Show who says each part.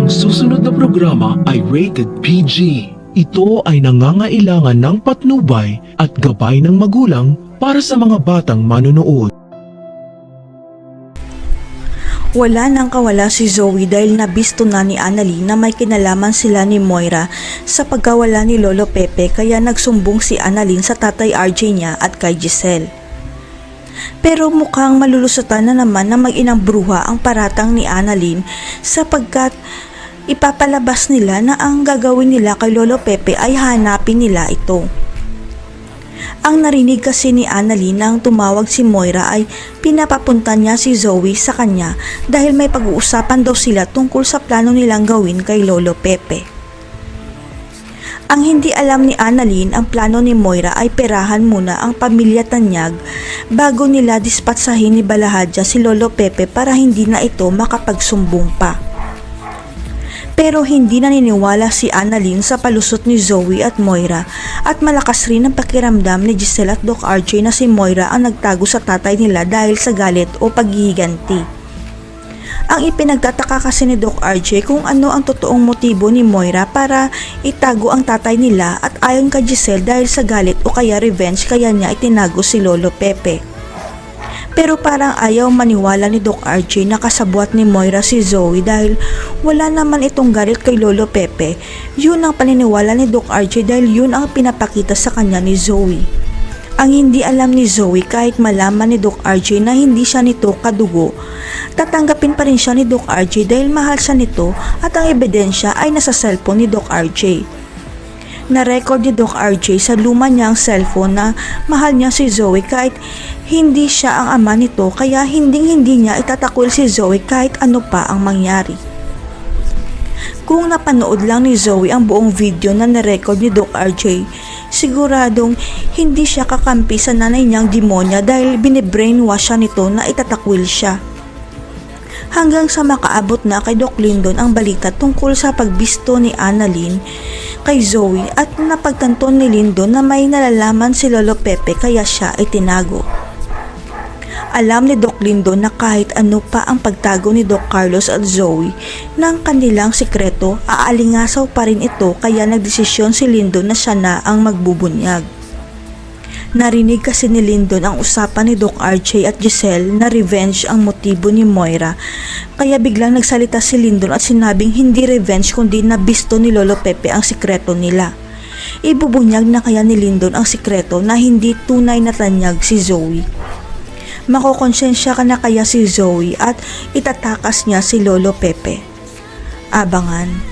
Speaker 1: Ang susunod na programa ay rated PG. Ito ay nangangailangan ng patnubay at gabay ng magulang para sa mga batang manonood.
Speaker 2: Wala nang kawala si Zoe dahil nabisto na ni Annalyn na may kinalaman sila ni Moira sa pagkawala ni Lolo Pepe, kaya nagsumbong si Annalyn sa tatay RJ niya at kay Giselle. Pero mukhang malulusutan na naman na mag-inang bruha ang paratang ni Annalyn sapagkat ipapalabas nila na ang gagawin nila kay Lolo Pepe ay hanapin nila ito. Ang narinig kasi ni Annalyn nang tumawag si Moira ay pinapapunta niya si Zoe sa kanya dahil may pag-uusapan daw sila tungkol sa plano nilang gawin kay Lolo Pepe. Ang hindi alam ni Annalyn, ang plano ni Moira ay perahan muna ang pamilya Tanyag bago nila dispatsahin ni Balahadja si Lolo Pepe para hindi na ito makapagsumbong pa. Pero hindi naniniwala si Annalyn sa palusot ni Zoe at Moira at malakas rin ang pakiramdam ni Giselle at Doc RJ na si Moira ang nagtago sa tatay nila dahil sa galit o paghihiganti. Ang ipinagtataka kasi ni Doc RJ kung ano ang totoong motibo ni Moira para itago ang tatay nila at ayon kay Giselle dahil sa galit o kaya revenge kaya niya itinago si Lolo Pepe. Pero parang ayaw maniwala ni Doc RJ na kasabwat ni Moira si Zoe dahil wala naman itong galit kay Lolo Pepe. Yun ang paniniwala ni Doc RJ dahil yun ang pinapakita sa kanya ni Zoe. Ang hindi alam ni Zoe, kahit malaman ni Doc RJ na hindi siya nito kadugo, tatanggapin pa rin siya ni Doc RJ dahil mahal siya nito at ang ebidensya ay nasa cellphone ni Doc RJ. Na-record ni Doc RJ sa luma niyang cellphone na mahal niya si Zoe kahit hindi siya ang ama nito, kaya hindi niya itatakwil si Zoe kahit ano pa ang mangyari. Kung napanood lang ni Zoe ang buong video na na-record ni Doc RJ, siguradong hindi siya kakampi sa nanay niyang demonya dahil bine-brainwash siya nito na itatakwil siya. Hanggang sa makaabot na kay Doc Lyndon ang balita tungkol sa pagbisto ni Annalyn kay Zoe at napagtanto ni Lyndon na may nalalaman si Lolo Pepe kaya siya ay tinago. Alam ni Doc Lyndon na kahit ano pa ang pagtago ni Doc Carlos at Zoe ng kanilang sikreto, aalingasaw pa rin ito kaya nagdesisyon si Lyndon na siya na ang magbubunyag. Narinig kasi ni Lyndon ang usapan ni Doc RJ at Giselle na revenge ang motibo ni Moira, kaya biglang nagsalita si Lyndon at sinabing hindi revenge kundi nabisto ni Lolo Pepe ang sikreto nila. Ibubunyag na kaya ni Lyndon ang sikreto na hindi tunay na tanyag si Zoe. Makokonsensya ka na kaya si Zoe at itatakas niya si Lolo Pepe. Abangan.